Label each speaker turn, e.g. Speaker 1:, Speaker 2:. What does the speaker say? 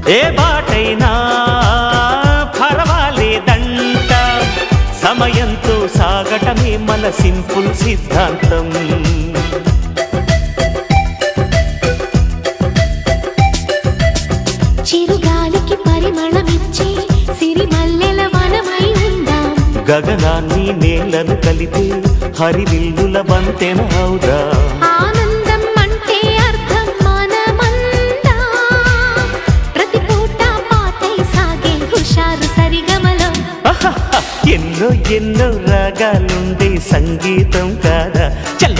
Speaker 1: ఏ బాటైనా పర్వాలేదంట, సమయంతో సాగటమే మన సింపుల్ సిద్ధాంతం.
Speaker 2: చిరుగాలికి పరిమళమిచ్చే సిరిమల్లెల వనమై ఉందాం,
Speaker 1: గగనాన్ని నేలను కలిపే హరివిల్లుల బంతెన అవుదాం.
Speaker 2: ఆనందం అంటే అర్థం మనమందా, ప్రతి పూట పాతై సాగే హుషారు సరిగమలో.
Speaker 1: ఎన్నో ఎన్నో రాగాలుండే సంగీతం కాదా చల్ల